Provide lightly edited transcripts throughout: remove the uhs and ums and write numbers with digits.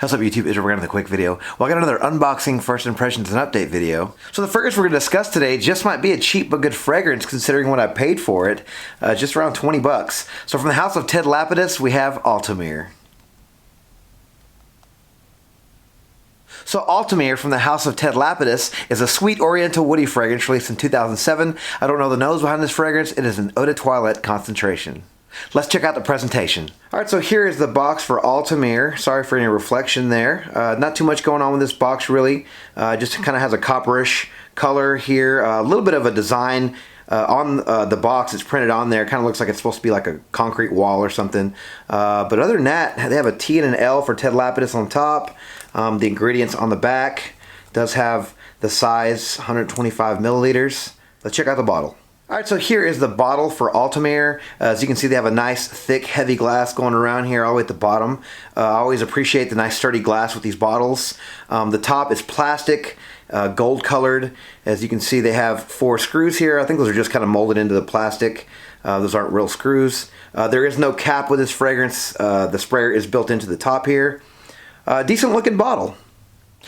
What's up YouTube, Israel? We're going to the quick video. Well, I got another unboxing, first impressions, and update video. So the fragrance we're going to discuss today just might be a cheap but good fragrance considering what I paid for it. Just around 20 bucks. So from the house of Ted Lapidus, we have Altamir. So Altimir from the house of Ted Lapidus is a sweet oriental woody fragrance released in 2007. I don't know the nose behind this fragrance. It is an eau de toilette concentration. Let's check out the presentation. Alright, so here is the box for Altamir. Sorry for any reflection there. Not too much going on with this box really. Just kind of has a copperish color here. A little bit of a design on the box. It's printed on there. Kind of looks like it's supposed to be like a concrete wall or something. But other than that, they have a T and an L for Ted Lapidus on top. The ingredients on the back does have the size 125 milliliters. Let's check out the bottle. Alright, so here is the bottle for Altamir. As you can see, they have a nice, thick, heavy glass going around here all the way at the bottom. I always appreciate the nice, sturdy glass with these bottles. The top is plastic, gold colored. As you can see, they have 4 screws here. I think those are just kind of molded into the plastic. Those aren't real screws. There is no cap with this fragrance. The sprayer is built into the top here. Decent looking bottle.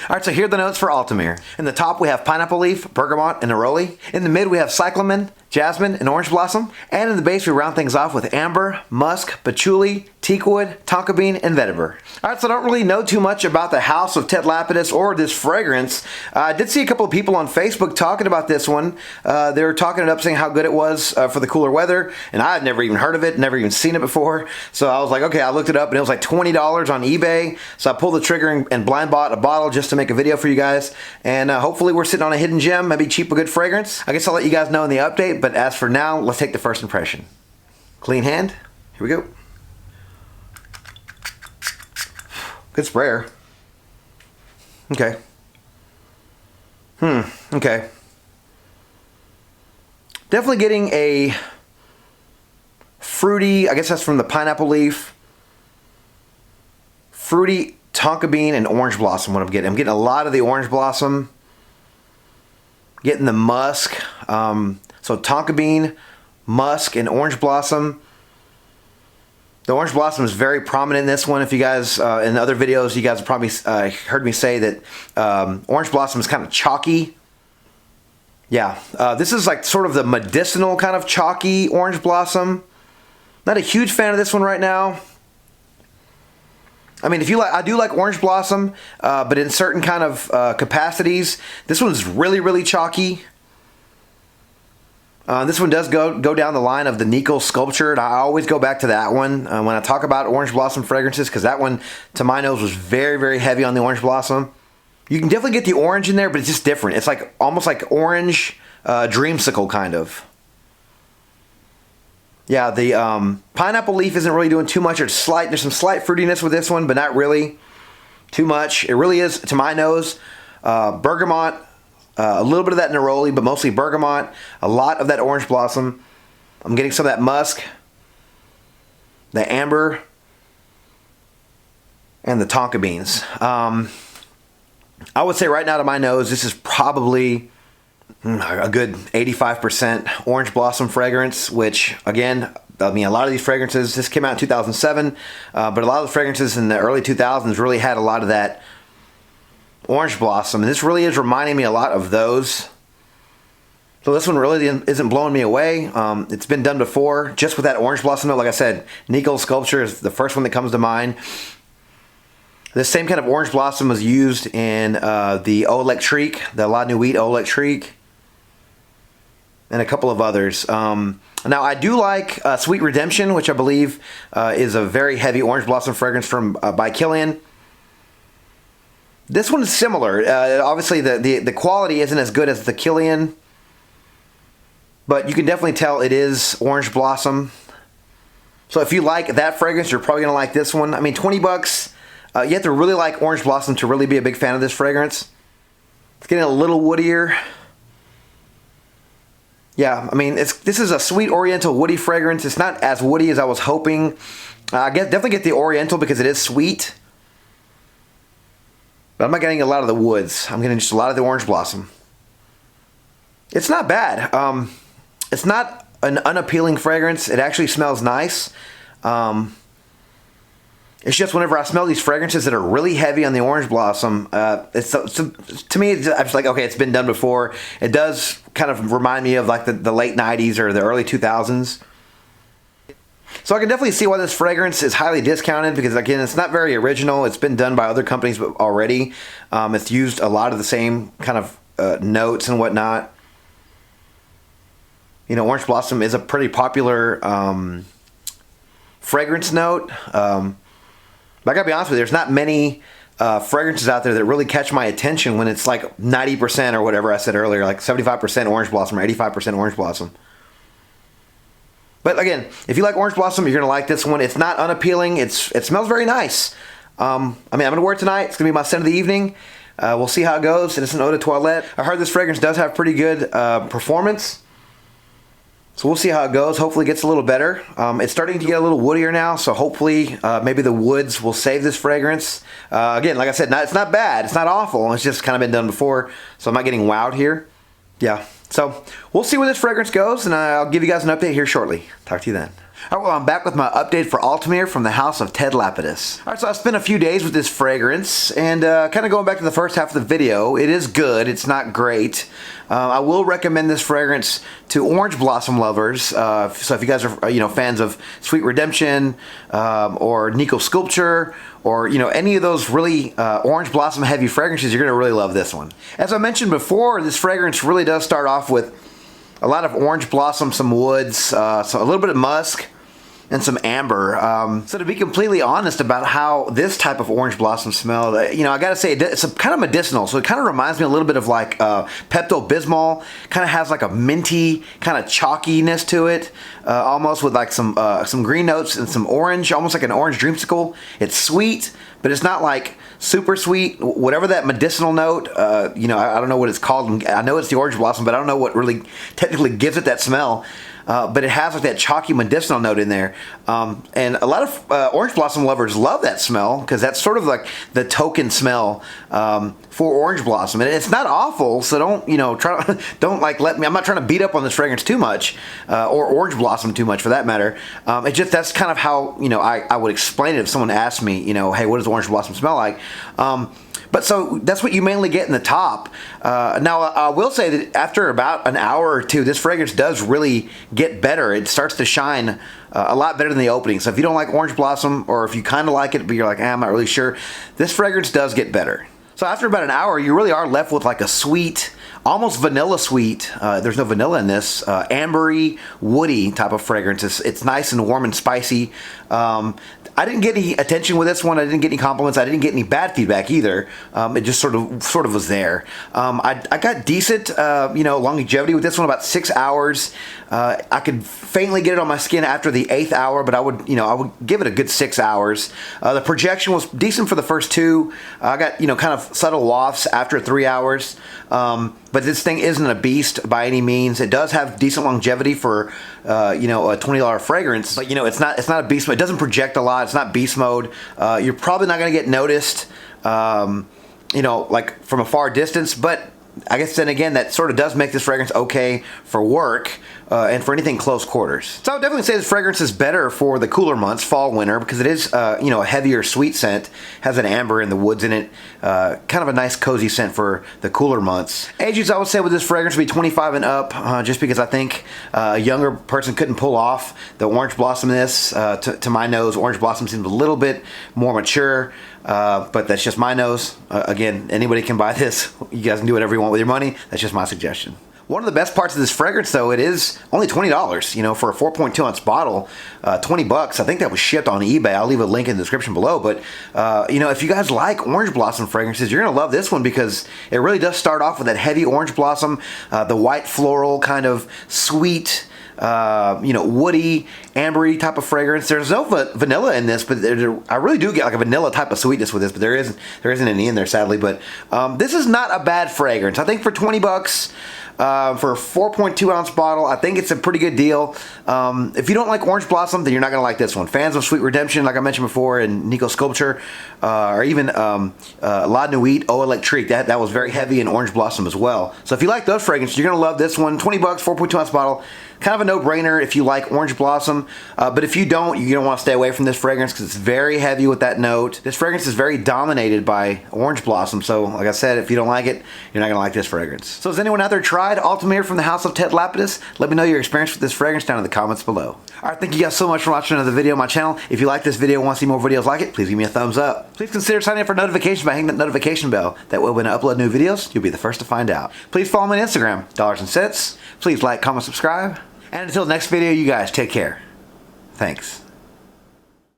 Alright, so here are the notes for Altamir. In the top we have pineapple leaf, bergamot, and neroli. In the mid we have cyclamen, jasmine, and orange blossom. And in the base we round things off with amber, musk, patchouli, teakwood, tonka bean, and vetiver. Alright, so I don't really know too much about the house of Ted Lapidus or this fragrance. I did see a couple of people on Facebook talking about this one. They were talking it up, saying how good it was for the cooler weather. And I had never even heard of it, never even seen it before. So I was like, okay, I looked it up and it was like $20 on eBay. So I pulled the trigger and blind bought a bottle just to make a video for you guys. And hopefully we're sitting on a hidden gem, maybe cheap but good fragrance. I guess I'll let you guys know in the update. But as for now, let's take the first impression. Clean hand. Here we go. Good sprayer. Okay. Okay. Definitely getting a fruity, I guess that's from the pineapple leaf. Fruity tonka bean and orange blossom what I'm getting. I'm getting a lot of the orange blossom. Getting the musk. So tonka bean, musk, and orange blossom. The orange blossom is very prominent in this one. If you guys, in other videos, you guys have probably heard me say that orange blossom is kind of chalky. Yeah, this is like sort of the medicinal kind of chalky orange blossom. Not a huge fan of this one right now. I mean, if you like, I do like orange blossom, but in certain kind of capacities, this one's really, really chalky. This one does go down the line of the nickel sculpture, and I always go back to that one when I talk about orange blossom fragrances, because that one, to my nose, was very, very heavy on the orange blossom. You can definitely get the orange in there, but it's just different. It's like almost like orange dreamsicle kind of. Yeah, the pineapple leaf isn't really doing too much. There's some slight fruitiness with this one, but not really too much. It really is, to my nose, bergamot. A little bit of that neroli, but mostly bergamot. A lot of that orange blossom. I'm getting some of that musk, the amber, and the tonka beans. I would say right now to my nose, this is probably a good 85% orange blossom fragrance, which again, I mean, a lot of these fragrances, this came out in 2007, but a lot of the fragrances in the early 2000s really had a lot of that orange blossom, and this really is reminding me a lot of those. So this one really isn't blowing me away. It's been done before, just with that orange blossom note. Like I said, nickel sculpture is the first one that comes to mind. This same kind of orange blossom was used in the Eau Electrique, the La Nuit Eau Electrique, and a couple of others. Now I do like Sweet Redemption, which I believe is a very heavy orange blossom fragrance from by Kilian. This one is similar. Obviously, the quality isn't as good as the Kilian, but you can definitely tell it is orange blossom. So if you like that fragrance, you're probably going to like this one. I mean, 20 bucks. You have to really like orange blossom to really be a big fan of this fragrance. It's getting a little woodier. Yeah, I mean, this is a sweet oriental woody fragrance. It's not as woody as I was hoping. I definitely get the oriental because it is sweet. But I'm not getting a lot of the woods. I'm getting just a lot of the orange blossom. It's not bad. It's not an unappealing fragrance. It actually smells nice. It's just whenever I smell these fragrances that are really heavy on the orange blossom, to me, I'm just like, okay, it's been done before. It does kind of remind me of like the late 90s or the early 2000s. So I can definitely see why this fragrance is highly discounted because, again, it's not very original. It's been done by other companies already. It's used a lot of the same kind of notes and whatnot. You know, orange blossom is a pretty popular fragrance note. But I gotta be honest with you, there's not many fragrances out there that really catch my attention when it's like 90% or whatever I said earlier, like 75% orange blossom or 85% orange blossom. But again, if you like orange blossom, you're gonna like this one. It's not unappealing. It smells very nice. I mean, I'm gonna wear it tonight. It's gonna be my scent of the evening. We'll see how it goes. It's an eau de toilette. I heard this fragrance does have pretty good performance. So we'll see how it goes. Hopefully it gets a little better. It's starting to get a little woodier now, so hopefully maybe the woods will save this fragrance. Again, like I said, it's not bad. It's not awful. It's just kind of been done before, so I'm not getting wowed here. Yeah, so we'll see where this fragrance goes, and I'll give you guys an update here shortly. Talk to you then. All right, well, I'm back with my update for Altamir from the house of Ted Lapidus. All right, so I spent a few days with this fragrance, and kind of going back to the first half of the video, it is good. It's not great. I will recommend this fragrance to orange blossom lovers. So if you guys are fans of Sweet Redemption or Nico Sculpture or any of those really orange blossom heavy fragrances, you're gonna really love this one. As I mentioned before, this fragrance really does start off with a lot of orange blossom, some woods, so a little bit of musk, and some amber. So to be completely honest about how this type of orange blossom smell, I gotta say it's kind of medicinal. So it kind of reminds me a little bit of like Pepto-Bismol. Kind of has like a minty kind of chalkiness to it, almost with like some green notes and some orange, almost like an orange dreamsicle. It's sweet, but it's not like super sweet. Whatever that medicinal note, I don't know what it's called. I know it's the orange blossom, but I don't know what really technically gives it that smell. But it has like that chalky medicinal note in there. And a lot of orange blossom lovers love that smell because that's sort of like the token smell for orange blossom. And it's not awful, so don't I'm not trying to beat up on this fragrance too much or orange blossom too much for that matter. That's kind of how, I would explain it if someone asked me, hey, what does orange blossom smell like? But so that's what you mainly get in the top. Now, I will say that after about an hour or two, this fragrance does really get better. It starts to shine a lot better than the opening. So if you don't like orange blossom, or if you kind of like it, but you're like, I'm not really sure, this fragrance does get better. So after about an hour, you really are left with like a sweet, almost vanilla sweet. There's no vanilla in this. Ambery, woody type of fragrance. It's nice and warm and spicy. I didn't get any attention with this one. I didn't get any compliments. I didn't get any bad feedback either. It just sort of was there. I got decent, longevity with this one, about 6 hours. I could faintly get it on my skin after the 8th hour, but I would give it a good 6 hours. The projection was decent for the first 2. I got, kind of subtle wafts after 3 hours. But this thing isn't a beast by any means. It does have decent longevity for, a $20 fragrance. But, it's not a beast mode. It doesn't project a lot. It's not beast mode. You're probably not going to get noticed, like from a far distance. But I guess then again, that sort of does make this fragrance okay for work and for anything close quarters. So I would definitely say this fragrance is better for the cooler months, fall, winter, because it is, a heavier sweet scent, has an amber in the woods in it, kind of a nice cozy scent for the cooler months. Ages, I would say with this fragrance would be 25 and up, just because I think a younger person couldn't pull off the orange blossom in this. To my nose, orange blossom seems a little bit more mature. But that's just my nose. Again, anybody can buy this. You guys can do whatever you want with your money. That's just my suggestion. One of the best parts of this fragrance, though, it is only $20, for a 4.2 ounce bottle, $20. I think that was shipped on eBay. I'll leave a link in the description below. But, if you guys like orange blossom fragrances, you're going to love this one because it really does start off with that heavy orange blossom, the white floral kind of sweet, woody, ambery type of fragrance. There's no vanilla in this, but I really do get like a vanilla type of sweetness with this, but there isn't any in there, sadly. But this is not a bad fragrance. I think for $20, for a 4.2 ounce bottle. I think it's a pretty good deal. If you don't like Orange Blossom, then you're not going to like this one. Fans of Sweet Redemption, like I mentioned before, and Nico Sculpture, or even La Nuit Eau Electrique, that was very heavy in Orange Blossom as well. So if you like those fragrances, you're going to love this one. 20 bucks, 4.2 ounce bottle. Kind of a no-brainer if you like Orange Blossom, but if you don't, you're going to want to stay away from this fragrance because it's very heavy with that note. This fragrance is very dominated by Orange Blossom, so like I said, if you don't like it, you're not going to like this fragrance. So has anyone out there tried Altamir from the house of Ted Lapidus? Let me know your experience with this fragrance down in the comments below. Alright, thank you guys so much for watching another video on my channel. If you like this video and want to see more videos like it, please give me a thumbs up. Please consider signing up for notifications by hitting that notification bell. That way when I upload new videos, you'll be the first to find out. Please follow me on Instagram, Dollars and Cents. Please like, comment, subscribe. And until the next video, you guys take care. Thanks.